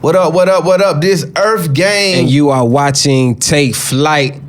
What up, what up, what up? This Earthgang. And you are watching Take Flight.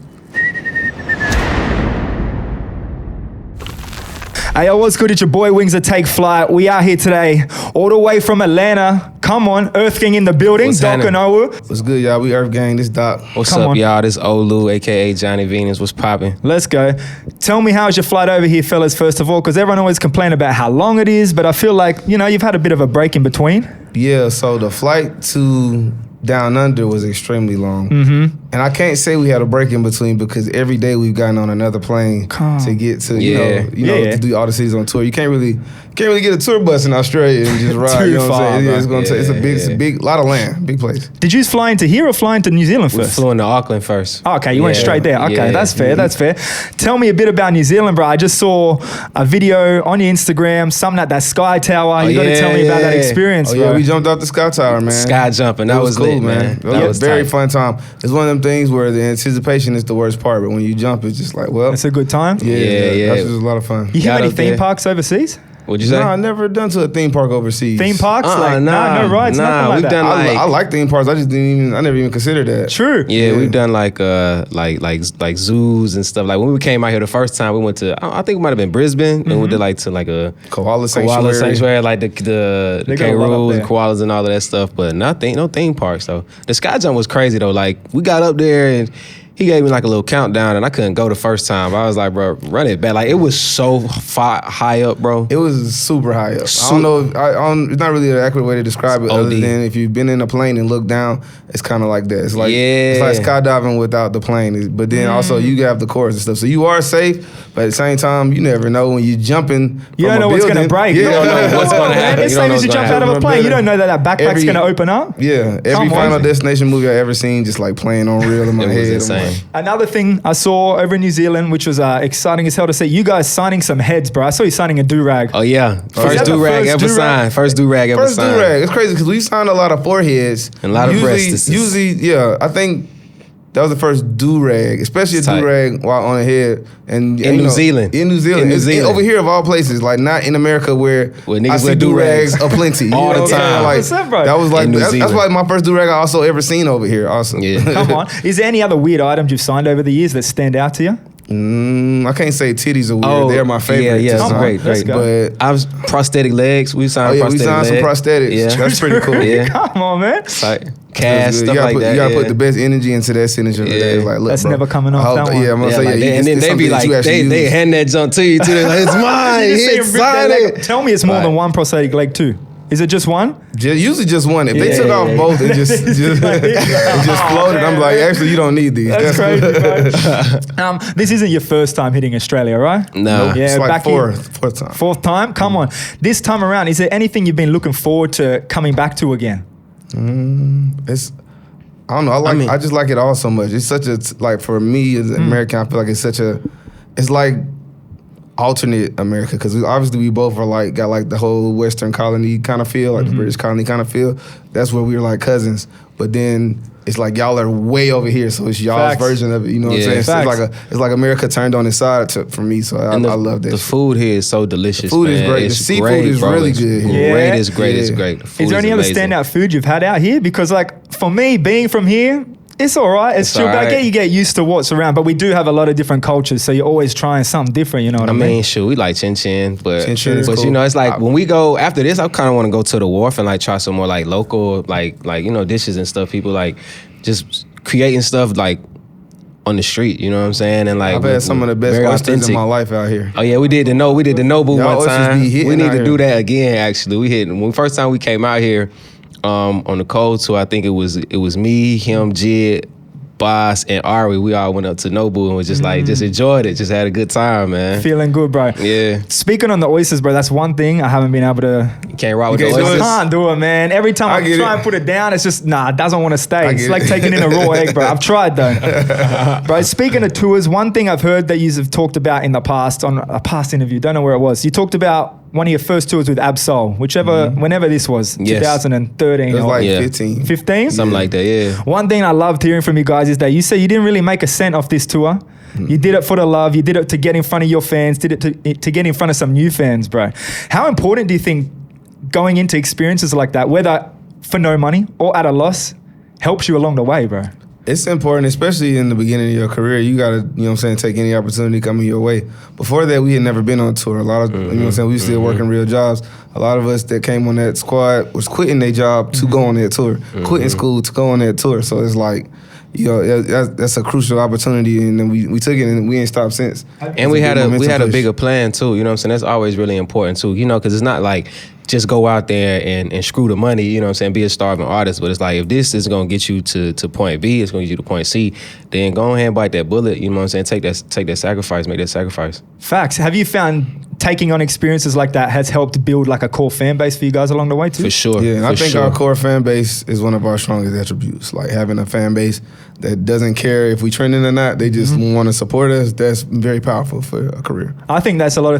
Hey, yo, what's good? It's your boy Wings of Take Flight. We are here today, all the way from Atlanta. Come on, Earthgang in the building. What's Doc and happening? Owu. What's good, y'all? We Earthgang. This Doc. What's Come up, on. y'all? This Olu, a.k.a. Johnny Venus. What's popping? Let's go. Tell me, how's your flight over here, fellas, first of all? Because everyone always complain about how long it is, but I feel like, you know, you've had a bit of a break in between. Yeah, so the flight to Down Under was extremely long. Mm-hmm. And I can't say we had a break in between because every day we've gotten on another plane to get to, to do all the cities on tour. You can't really get a tour bus in Australia and just ride. Too You know what far, I'm saying? bro. It's gonna take. It's a big lot of land, big place. Did you fly into here or fly into New Zealand We first? flew into Auckland first. Oh, okay, you went straight there. Okay, Yeah. that's fair, that's fair. Tell me a bit about New Zealand, bro. I just saw a video on your Instagram, something at that Sky Tower. You got to tell me about that experience, Oh bro. yeah, we jumped off the Sky Tower, man. Sky jumping. That was cool, lit, man. It was a was very tight. fun time. It's one of them things where the anticipation is the worst part, but when you jump, it's just like, well, It's a good time. Yeah. That's just a lot of fun. You Got have any up theme there. parks overseas? What'd you say? No, I never done to a theme park overseas. Theme parks? Uh-uh, no rides, nothing like we've that. done I like theme parks. I never even considered that. True. Yeah, Yeah. we've done like zoos and stuff. Like when we came out here the first time, we went to I think it might have been Brisbane, and we did like to like a Koala koala sanctuary. sanctuary, like the They got a lot up kangaroos and there. koalas and all of that stuff. But no theme parks though. The sky jump was crazy though. Like we got up there and he gave me like a little countdown, and I couldn't go the first time. I was like, bro, run it back. Like it was so high up, bro. It was super high up. I don't know. It's not really an accurate way to describe it, other OD. than if you've been in a plane and looked down, it's kind of like that. It's like Yeah. it's like skydiving without the plane. But then also you have the course and stuff, so you are safe. But at the same time, you never know when you're jumping. You from don't a know what's going to building. break. Yeah, You don't know what's gonna happen. It's You same don't as you know jump what's out of a gonna plane. happen. You don't know that backpack's Every- going to open up. Yeah, every Come on. Final Destination movie I ever seen, just like playing on real in my It head. was I'm insane. like, Another thing I saw over in New Zealand, which was exciting as hell to see, you guys signing some heads, bro. I saw you signing a do-rag. Oh yeah, that first the do-rag first ever do-rag? signed. First do-rag ever First signed. do-rag. It's crazy because we signed a lot of foreheads. And a lot of breasts. Usually, yeah, I think that was the first do-rag, especially a Tight. do-rag while on a head. And In New Zealand. In New Zealand. In New It's Zealand. over here of all places, like not in America where niggas I see wear do-rags do-rags aplenty. You all know the what I'm saying? time. Like, 100%, bro. that was like, In New that's Zealand. like my first do-rag I also ever seen over here also. Yeah. Come on. Is there any other weird items you've signed over the years that stand out to you? I can't say titties are weird. They're my favorite. Yeah, to yeah, sign. great, Let's great. go. But I was prosthetic legs. We signed we prosthetic signed some legs. prosthetics. Yeah. That's pretty cool. Yeah. Come on, man. Like cast, You stuff gotta like put, that. You gotta yeah. put the best energy into that signature. Yeah. It's like, look, That's bro, never coming I off hope that one. Yeah, I'm gonna Yeah, say, like yeah, that. And then it's they be something that like, you actually they use. hand that junk to you too. They're like, it's mine. You just see It's him rip that sign leg it. up. Tell me it's more Right. than one prosthetic leg too. Is it just one? Usually just one. If they Yeah, took off yeah, both, it just floated. I'm like, actually, you don't need these. That's crazy, bro. This isn't your first time hitting Australia, right? No. Yeah, It's like back fourth time. Fourth time? Come on. This time around, is there anything you've been looking forward to coming back to again? It's I don't know. I just like it all so much. It's such a like for me as an American, I feel like it's like alternate America because obviously we both are like got like the whole Western colony kind of feel, like the British colony kind of feel. That's where we were like cousins, but then it's like y'all are way over here, so it's y'all's Facts. version of it. You know what I'm Yeah. saying? So Facts. it's like America turned on its side for me. So I love that. The shit. food here is so delicious. food is man. great. The It's seafood great, is bro. really It's good here. Yeah. Great is great. It's Yeah. great. The food Is there any other amazing. standout food you've had out here? Because like for me, being from here, it's all right. It's It's chill. all But I right. get you get used to what's around. But we do have a lot of different cultures, so you're always trying something different. You know what I I mean? mean, shoot, we like chin chin, but Chin chin is you cool. know, it's like when we go after this, I kind of want to go to the wharf and like try some more like local, like you know, dishes and stuff. People like just creating stuff like on the street. You know what I'm saying? And like I've had some of the best very oysters in authentic. my life out here. Oh yeah, we did the Nobu Y'all one oysters time. be hitting We need out to do here. that again. Actually, we hit when first time we came out here on the cold tour. I think it was me, him, Jid, Boss, and Ari. We all went up to Nobu and was just like just enjoyed it, just had a good time, man. Feeling good, bro. Yeah, Speaking on the oysters, bro, that's one thing I haven't been able to. you can't rock with You the can't do I it? oysters. can't do it, man. Every time I I get try it. and put it down, it's just it doesn't want to stay. I It's get like it. taking in a raw egg, bro. I've tried though, bro. Speaking of tours, one thing I've heard that you have talked about in the past on a past interview, don't know where it was. You talked about one of your first tours with Absol, whenever this was, Yes. 2013 It was or like Yeah. 15. 15. Something like that, yeah. One thing I loved hearing from you guys is that you say you didn't really make a cent off this tour. You did it for the love. You did it to get in front of your fans. Did it to get in front of some new fans, bro. How important do you think going into experiences like that, whether for no money or at a loss helps you along the way, bro. It's important, especially in the beginning of your career. You gotta, you know what I'm saying, take any opportunity coming your way. Before that, we had never been on tour. A lot of, you know what I'm saying, we were still working real jobs. A lot of us that came on that squad was quitting their job to go on that tour, quitting school to go on that tour. So it's like, you know, that's a crucial opportunity, and then we took it, and we ain't stopped since. And we had a bigger plan too. You know what I'm saying? That's always really important too. You know, because it's not like just go out there and screw the money, you know what I'm saying, be a starving artist. But it's like, if this is going to get you to point B, it's going to get you to point C, then go ahead and bite that bullet, you know what I'm saying, take that sacrifice, make that sacrifice. Facts. Have you found taking on experiences like that has helped build like a core fan base for you guys along the way too? For sure. Yeah, and I think our core fan base is one of our strongest attributes. Like having a fan base that doesn't care if we trending or not, they just want to support us. That's very powerful for a career. I think that's a lot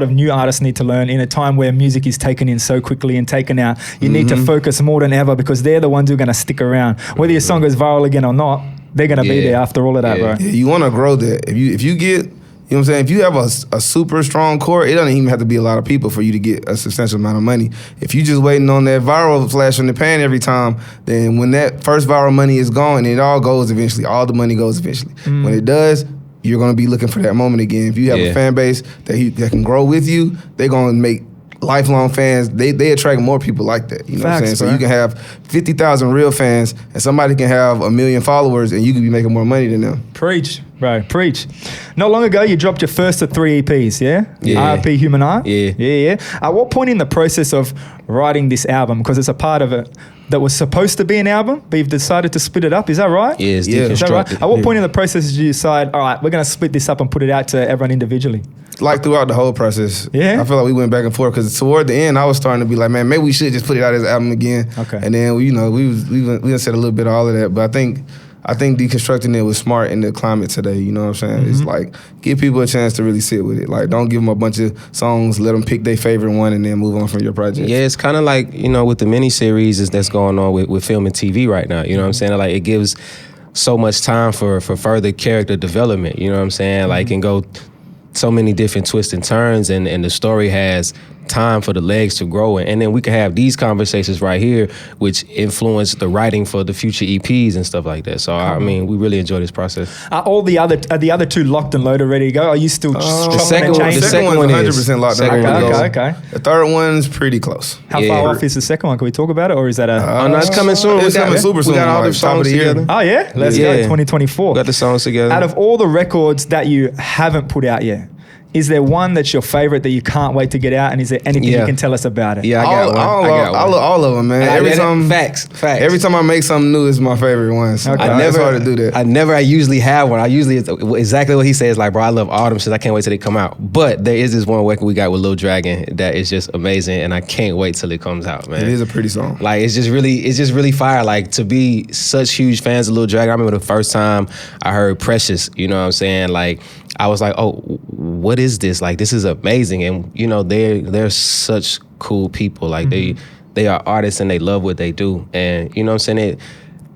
of new artists need to learn in a time where music is taken in so quickly and taken out. You need to focus more than ever because they're the ones who are going to stick around. Whether your song goes viral again or not, they're going to be there after all of that, bro. Yeah, you want to grow that. If you get, you know what I'm saying, if you have a super strong core, it doesn't even have to be a lot of people for you to get a substantial amount of money. If you just waiting on that viral flash in the pan every time, then when that first viral money is gone, it all goes eventually. All the money goes eventually. When it does, you're going to be looking for that moment again. If you have a fan base that can grow with you, they're going to make lifelong fans. They attract more people like that. You know what I'm saying? So you can have 50,000 real fans and somebody can have 1 million followers and you can be making more money than them. Preach, bro, preach. Not long ago, you dropped your first of 3 EPs, yeah? RP Human Art? Yeah. At what point in the process of writing this album, because it's a part of it that was supposed to be an album, but you've decided to split it up, is that right? Yeah, it's deconstructed. Is that right? At what point in the process did you decide, all right, we're going to split this up and put it out to everyone individually? Like throughout the whole process. Yeah. I feel like we went back and forth because toward the end, I was starting to be like, man, maybe we should just put it out as an album again. Okay. And then, you know, we said a little bit of all of that, but I think deconstructing it was smart in the climate today, you know what I'm saying? It's like, give people a chance to really sit with it. Like, don't give them a bunch of songs, let them pick their favorite one and then move on from your project. Yeah, it's kind of like, you know, with the miniseries that's going on with film and TV right now, you know what I'm saying? Like, it gives so much time for further character development, you know what I'm saying? Like, can go so many different twists and turns, and the story has time for the legs to grow, and then we can have these conversations right here, which influence the writing for the future EPs and stuff like that. So I mean, we really enjoy this process. Are the other two locked and loaded, ready to go? Are you still the second one's 100% locked and ready to go. Okay. The third one's pretty close. How far off is the second one? Can we talk about it, or is that a? No, it's coming soon. It's coming super soon. We got all the songs together. Oh yeah, let's go. 2024. We got the songs together. Out of all the records that you haven't put out yet, is there one that's your favorite that you can't wait to get out? And is there anything you can tell us about it? Yeah, I got one. I love all of them, man. Every time I make something new, it's my favorite one. So okay. It's hard to do that. I usually have one. It's exactly what he says. Like, bro, I love all them shit. I can't wait till they come out. But there is this one record we got with Lil Dragon that is just amazing, and I can't wait till it comes out, man. It is a pretty song. Like, it's just really fire. Like, to be such huge fans of Lil Dragon. I remember the first time I heard Precious. You know what I'm saying? Like, I was like, oh, what is this? Like, this is amazing. And, you know, they're such cool people. Like, they are artists and they love what they do. And, you know what I'm saying?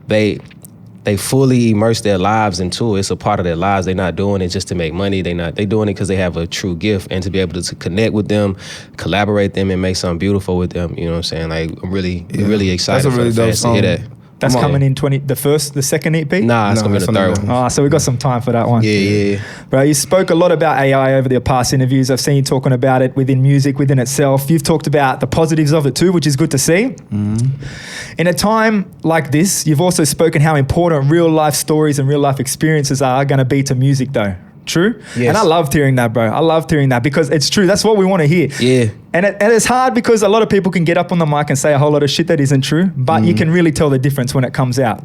They fully immerse their lives into it. It's a part of their lives. They're not doing it just to make money. They're doing it because they have a true gift. And to be able to connect with them, collaborate them, and make something beautiful with them, you know what I'm saying? Like, I'm really excited for the fans to hear that. That's coming in the second EP? Nah, it's going to be the third one. Oh, so we got some time for that one. Yeah. Bro, you spoke a lot about AI over the past interviews. I've seen you talking about it within music, within itself. You've talked about the positives of it too, which is good to see. In a time like this, you've also spoken how important real life stories and real life experiences are going to be to music though. True? Yes. And I loved hearing that, bro. I loved hearing that because it's true. That's what we want to hear. Yeah. And it's hard because a lot of people can get up on the mic and say a whole lot of shit that isn't true, but you can really tell the difference when it comes out.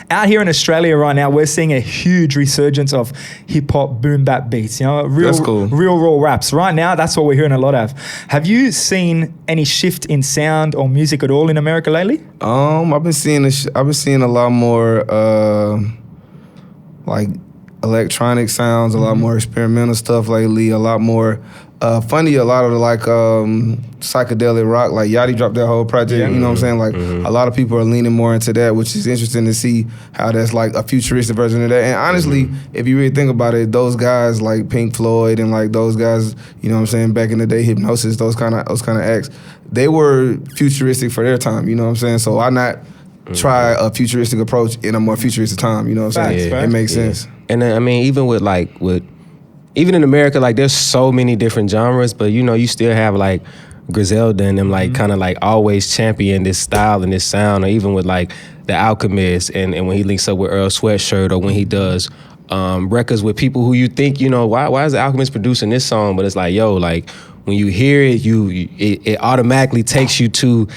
Out here in Australia right now, we're seeing a huge resurgence of hip hop, boom bap beats. You know, real raw raps. Right now, that's what we're hearing a lot of. Have you seen any shift in sound or music at all in America lately? I've been seeing a lot more like electronic sounds, a lot more experimental stuff lately, a lot more funny, a lot of the like psychedelic rock, like Yachty dropped that whole project. You know what I'm saying? Like a lot of people are leaning more into that, which is interesting to see how that's like a futuristic version of that. And honestly, if you really think about it, those guys like Pink Floyd and like those guys, you know what I'm saying, back in the day, Hypnosis, those kind of acts, they were futuristic for their time. You know what I'm saying? So why not try a futuristic approach in a more futuristic time? You know what I'm saying? Facts, It makes sense. And I mean, even in America, like there's so many different genres, but you know, you still have like Griselda and them like kind of like always champion this style and this sound, or even with like The Alchemist and when he links up with Earl Sweatshirt, or when he does records with people who you think, you know, why is The Alchemist producing this song? But it's like, yo, like when you hear it, it automatically takes you to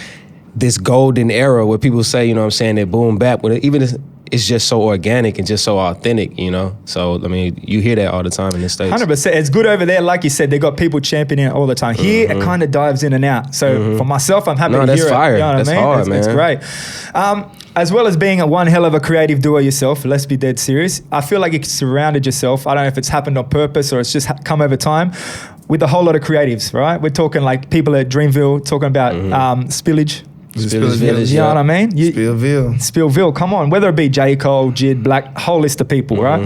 this golden era where people say, you know what I'm saying, that boom bap, but even it's just so organic and just so authentic, you know? So, I mean, you hear that all the time in the States. 100%. It's good over there. Like you said, they got people championing it all the time. Here, it kind of dives in and out. So, for myself, I'm happy to hear that's fire. it. You know what That's I mean? hard, It's great. As well as being one hell of a creative duo yourself, let's be dead serious, I feel like you surrounded yourself, I don't know if it's happened on purpose or it's just come over time, with a whole lot of creatives, right? We're talking like people at Dreamville, talking about Spillage. Spillage Village, You know what I mean? Spillville, come on. Whether it be J. Cole, Jid, Black, whole list of people, right?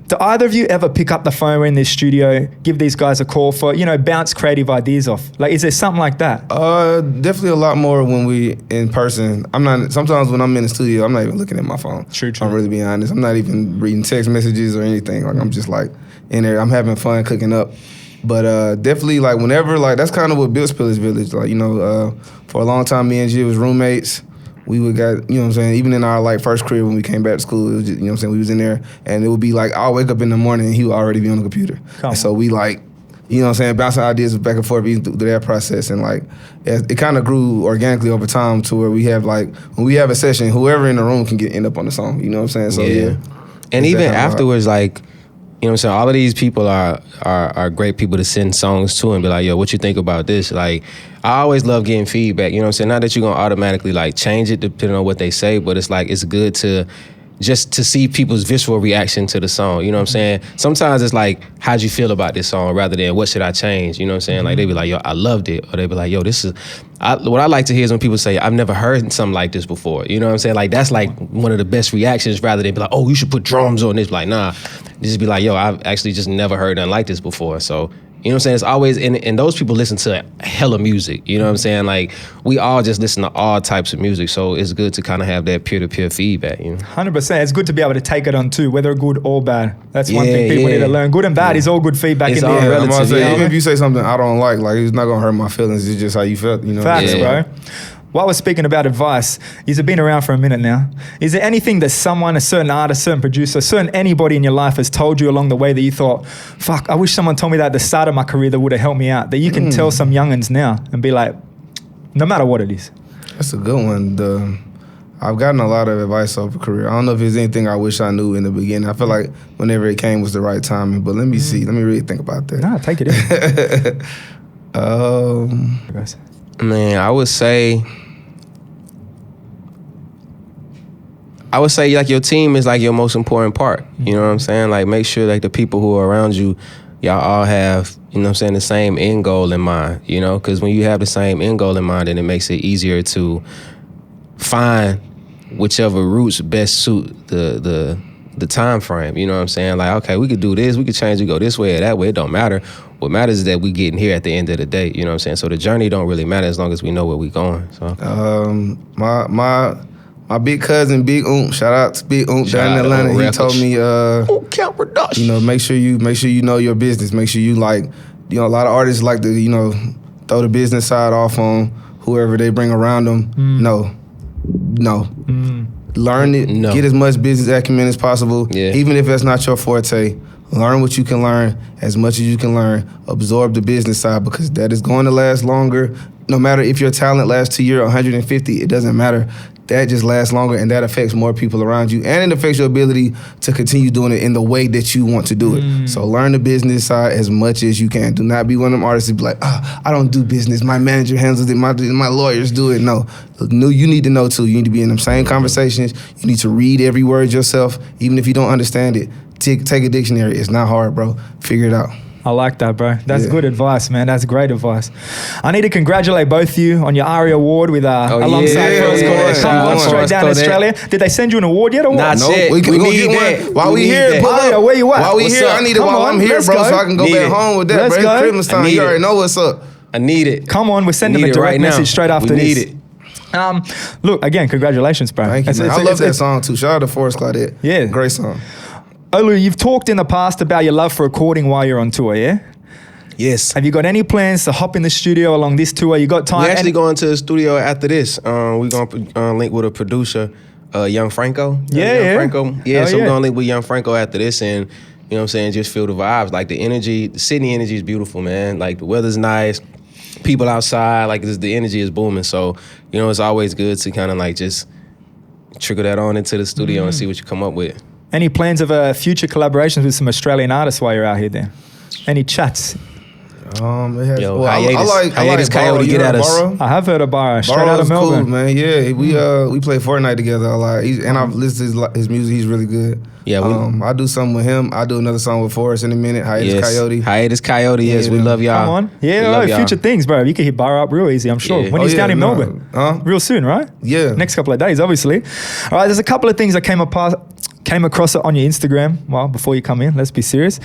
Do either of you ever pick up the phone in this studio, give these guys a call for, you know, bounce creative ideas off? Like, is there something like that? Definitely a lot more when we in person. Sometimes when I'm in the studio, I'm not even looking at my phone. True. I'm really being honest. I'm not even reading text messages or anything. Like, I'm just like in there. I'm having fun cooking up. But definitely, like, whenever, like, that's kind of what built Spillage Village. Like, you know, for a long time, me and Jid was roommates. We would got, you know what I'm saying, even in our, like, first crib when we came back to school, it was just, you know what I'm saying, we was in there, and it would be like, I'll wake up in the morning and he would already be on the computer. So we, like, you know what I'm saying, bouncing ideas back and forth through that process. And, like, it kind of grew organically over time to where we have, like, when we have a session, whoever in the room can end up on the song. You know what I'm saying? So, yeah. And even afterwards, like, you know what I'm saying, all of these people are great people to send songs to and be like, yo, what you think about this? Like, I always love getting feedback, you know what I'm saying? Not that you're going to automatically, like, change it depending on what they say, but it's like, it's good to just to see people's visceral reaction to the song, you know what I'm saying? Sometimes it's like, how'd you feel about this song, rather than what should I change, you know what I'm saying? Like, they be like, yo, I loved it, or they be like, yo, what I like to hear is when people say, I've never heard something like this before, you know what I'm saying? Like, that's like one of the best reactions, rather than be like, oh, you should put drums on this. Like, nah, just be like, yo, I've actually just never heard nothing like this before. So, you know what I'm saying? It's always, and those people listen to hella music, you know what I'm saying? Like, we all just listen to all types of music, so it's good to kind of have that peer-to-peer feedback, you know? 100%. It's good to be able to take it on too, whether good or bad. That's one thing people need to learn. Good and bad is all good feedback in the end. Relative, even if you say something I don't like, it's not going to hurt my feelings. It's just how you felt, you know? Facts, bro. While we're speaking about advice, he's been around for a minute now. Is there anything that someone, a certain artist, certain producer, certain anybody in your life has told you along the way that you thought, fuck, I wish someone told me that at the start of my career that would have helped me out, that you can tell some youngins now and be like, no matter what it is? That's a good one. I've gotten a lot of advice over career. I don't know if there's anything I wish I knew in the beginning. I feel like whenever it came was the right timing, but let me see. Let me really think about that. Nah, take it in. Man, I would say like your team is like your most important part. You know what I'm saying? Like, make sure like the people who are around you, y'all all have, you know what I'm saying, the same end goal in mind, you know? Because when you have the same end goal in mind, then it makes it easier to find whichever routes best suit the time frame, you know what I'm saying? Like, okay, we could do this, we could change, we go this way or that way, it don't matter. What matters is that we getting here at the end of the day, you know what I'm saying? So the journey don't really matter as long as we know where we going. So my big cousin, Big Oomp, shout out to Big Oomp down in Atlanta. He told me, you know, make sure you know your business. Make sure you, like, you know, a lot of artists like to, you know, throw the business side off on whoever they bring around them. No. Learn it. Get as much business acumen as possible. Yeah. Even if that's not your forte, learn what you can learn as much as you can learn. Absorb the business side, because that is going to last longer. No matter if your talent lasts 2 years, 150, it doesn't matter. That just lasts longer, and that affects more people around you, and it affects your ability to continue doing it in the way that you want to do it. So learn the business side as much as you can. Do not be one of them artists who be like, I don't do business. My manager handles it. My lawyers do it. No, you need to know too. You need to be in them same conversations. You need to read every word yourself, even if you don't understand it. Take a dictionary. It's not hard, bro. Figure it out. I like that, bro. That's Yeah. good advice, man. That's great advice. I need to congratulate both of you on your ARIA award with alongside yeah, First yeah, Chorus. yeah. Come on, Come on, straight down to let's throw Australia. Did they send you an award yet or what? Not No, yet. we We gonna need get that. one while We we need here. that. Pull ARIA, up. where you at? While we What's here, up? I need it Come while on, I'm here, let's bro, go. so I can go Need back it. home with that, Let's bro. go. It's Christmas time. I You need already it. know what's up. I need it. Come on, we're sending Need them a it direct right now. message straight after We this. need it. Look, again, congratulations, bro. Thank you, man. I love that song too. Shout out to Forrest Claudette. Yeah. Great song. Olu, you've talked in the past about your love for recording while you're on tour, yeah? Yes. Have you got any plans to hop in the studio along this tour? You got time? We actually going to the studio after this. We're going to link with a producer, Young Franco. Yeah, Young yeah. Franco. Yeah, Hell so yeah. we're going to link with Young Franco after this and, you know what I'm saying, just feel the vibes. Like the energy, the Sydney energy is beautiful, man. Like the weather's nice, people outside, like the energy is booming. So, you know, it's always good to kind of like just trickle that on into the studio and see what you come up with. Any plans of future collaborations with some Australian artists while you're out here then? Any chats? It has, Yo, I hiatus like Coyote, Borrow. You get heard at us. Borrow? I have heard of Barra, straight out Borrow's of Melbourne. cool, man. Yeah, we play Fortnite together a lot. I've listened to his music. He's really good. Yeah, I do something with him. I do another song with Forrest in a minute. Hiatus Coyote. Hiatus Coyote, yes. Yeah. We love y'all. Come on. We Yeah, love y'all. future things, bro. You can hit Barra up real easy, I'm sure. Yeah. When he's down in no. Melbourne. Huh? Real soon, right? Yeah. Next couple of days, obviously. All right, there's a couple of things I came across it on your Instagram. Well, before you come in, let's be serious.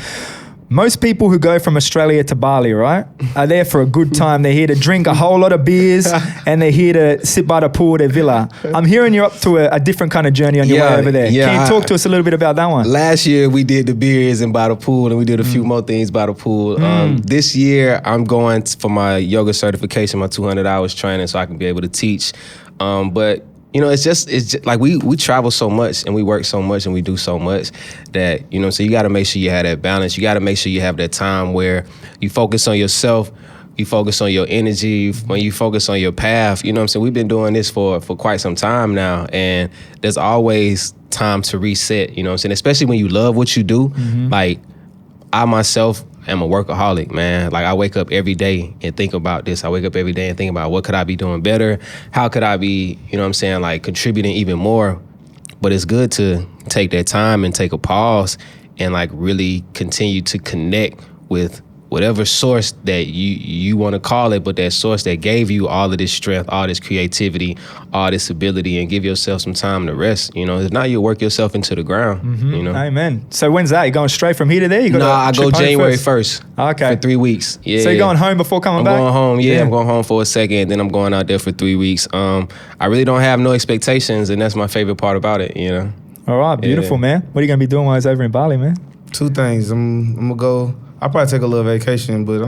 Most people who go from Australia to Bali, right, are there for a good time. They're here to drink a whole lot of beers and they're here to sit by the pool at their villa. I'm hearing you're up to a different kind of journey on your way over there. yeah, Can you talk to us a little bit about that one? Last year we did the beers and by the pool, and we did a few more things by the pool. This year I'm going for my yoga certification, my 200 hours training, so I can be able to teach. But you know, it's just like we travel so much and we work so much and we do so much that, you know, so you got to make sure you have that balance. You got to make sure you have that time where you focus on yourself, you focus on your energy, when you focus on your path. You know what I'm saying? We've been doing this for quite some time now, and there's always time to reset, you know what I'm saying? Especially when you love what you do. Like, I myself am a workaholic, man. Like, I wake up every day and think about this. I wake up every day and think about what could I be doing better? How could I be, you know what I'm saying, like contributing even more? But it's good to take that time and take a pause and like really continue to connect with whatever source that you want to call it, but that source that gave you all of this strength, all this creativity, all this ability, and give yourself some time to rest. You know, if not, you'll work yourself into the ground. You know. Amen. So when's that? You going straight from here to there? You No, I go January 1st. Okay. For 3 weeks. Yeah. So you're going home before coming I'm back? going home. Yeah, Yeah. I'm going home for a second, then I'm going out there for 3 weeks. I really don't have no expectations, and that's my favorite part about it. You know. All right, beautiful, Yeah. man. What are you going to be doing while he's over in Bali, man? Two things. I'm gonna go. I'll probably take a little vacation, but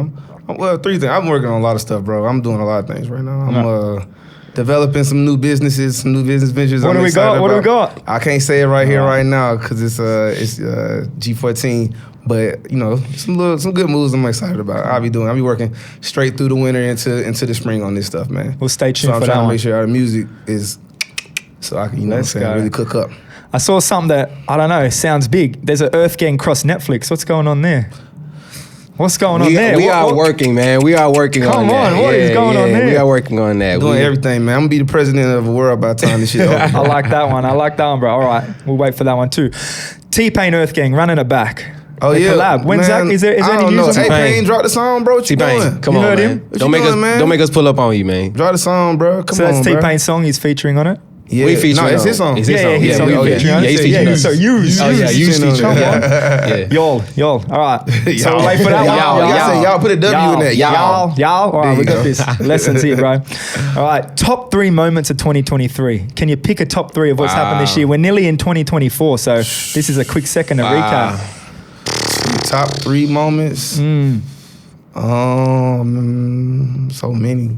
well, three things. I'm working on a lot of stuff, bro. I'm doing a lot of things right now. I'm developing some new businesses, some new business ventures. What do we got? What do we got? I can't say it right here, right now, because it's G14. But you know, some good moves I'm excited about. I'll be working straight through the winter into the spring on this stuff, man. We'll stay tuned So I'm for trying that to one. make sure our music is, so I can, you know, Let's what I'm saying, go. really cook up. I saw something that, I don't know, sounds big. There's an Earthgang cross Netflix. What's going on there? What's going on there? We are working, man. We are working on Come that. on, what is going on there? We are working on that. Doing everything, man. I'm gonna be the president of the world by the time this shit over. I like that one, bro. All right, we'll wait for that one too. T-Pain Earthgang running it back. Oh The yeah, collab. When's man, that? Is there I any don't know. news on T-Pain T-Pain? dropped the song, bro. What you T-Pain, doing? come You on, heard man. him? What Don't you make doing, us man? don't make us pull up on you, man. Drop the song, bro. Come So that's on, bro. T-Pain's song. He's featuring on it. Yeah, We featuring no, it's on- his song. it's his Yeah, song. his song. Yeah, He's yeah, featuring on it. he's So, featuring yeah, on so it. use. Oh yeah, you featuring on featuring. it. Yeah. Y'all. All right. So Y'all. we'll wait for that Y'all. one. Y'all say y'all. Put a W in there. Y'all. All right, There we you got go. this. Lessons here, bro. All right, top 3 moments of 2023. Can you pick a top 3 of what's happened this year? We're nearly in 2024, so this is a quick second to recap. Top 3 moments. So many.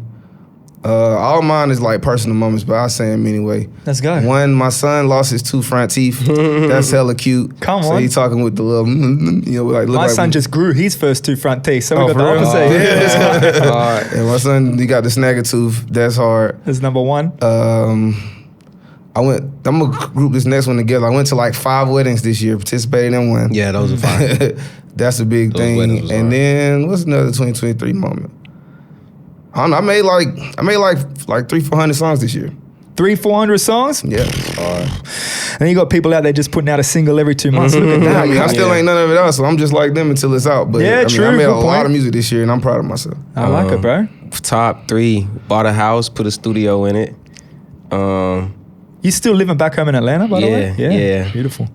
All mine is like personal moments, but I'll say them anyway. Let's go. One, my son lost his 2 front teeth. That's hella cute. Come So on. he talking with the little, you know, like look My like son just grew his first 2 front teeth, so we Oh, got the for real? opposite. Yeah. All right. And my son, he got the snagger tooth. That's hard. That's number 1. I'm gonna group this next one together. I went to like 5 weddings this year, participated in one. Yeah, those are fine. That's a big Those weddings was thing. And hard. then what's another 2023 moment? I don't know. I made like 300-400 songs this year. 300-400 songs. Yeah. And you got people out there just putting out a single every 2 months. Look at that. I mean, I still ain't none of it out, so I'm just like them until it's out. But Yeah, I mean, true, I made a good lot point. of music this year, and I'm proud of myself. I like it, bro. Top 3, bought a house, put a studio in it. You still living back home in Atlanta, by the way? Yeah. Beautiful.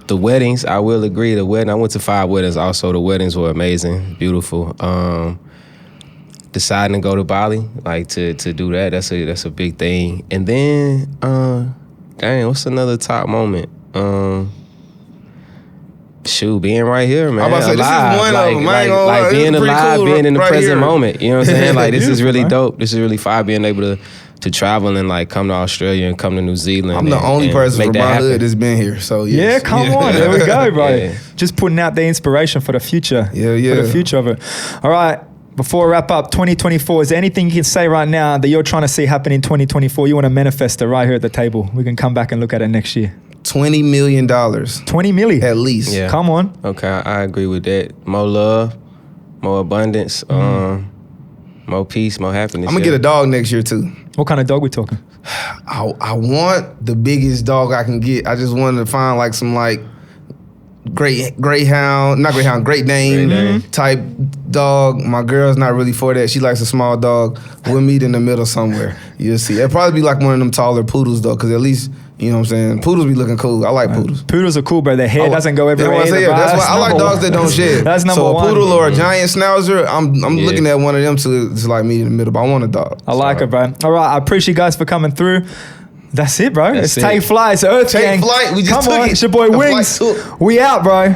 The weddings, I will agree. I went to 5 weddings. Also, the weddings were amazing, beautiful. Deciding to go to Bali, like to do that, that's a big thing. And then, dang, what's another top moment? Being right here, man. I'm about to say, this is alive. one of them. I ain't gonna lie. Like This is being pretty alive, cool being in the right present here. moment. You know what I'm saying? Like this is really Beautiful, man. dope. This is really fire being able to travel and like come to Australia and come to New Zealand. I'm the only person make from that my happen. hood that's been here. So yes. Yeah, come on. There we go, bro. Yeah. Just putting out the inspiration for the future. Yeah. For the future of it. All right. Before we wrap up, 2024, is there anything you can say right now that you're trying to see happen in 2024? You want to manifest it right here at the table. We can come back and look at it next year. $20 million 20 million. at least. Yeah. Come on. Okay, I agree with that. More love, more abundance, more peace, more happiness. I'm gonna get a dog next year too. What kind of dog we talking? I want the biggest dog I can get. I just wanted to find like some like Great Dane type dog. My girl's not really for that. She likes a small dog. We'll meet in the middle somewhere. You'll see. It'll probably be like one of them taller poodles though, because at least, you know what I'm saying, poodles be looking cool. I like poodles. Poodles are cool, bro. Their hair doesn't go everywhere. That's why I like dogs that don't shed. That's number so a one. poodle or a giant schnauzer, I'm looking at one of them to just like meet in the middle. But I want a dog. I like it, bro. All right, I appreciate you guys for coming through. That's it, bro. That's It's Take it. Flight. It's Earthgang. Take Flight. We just Come took on, it. it's your boy The Wings. flight took. We out, bro.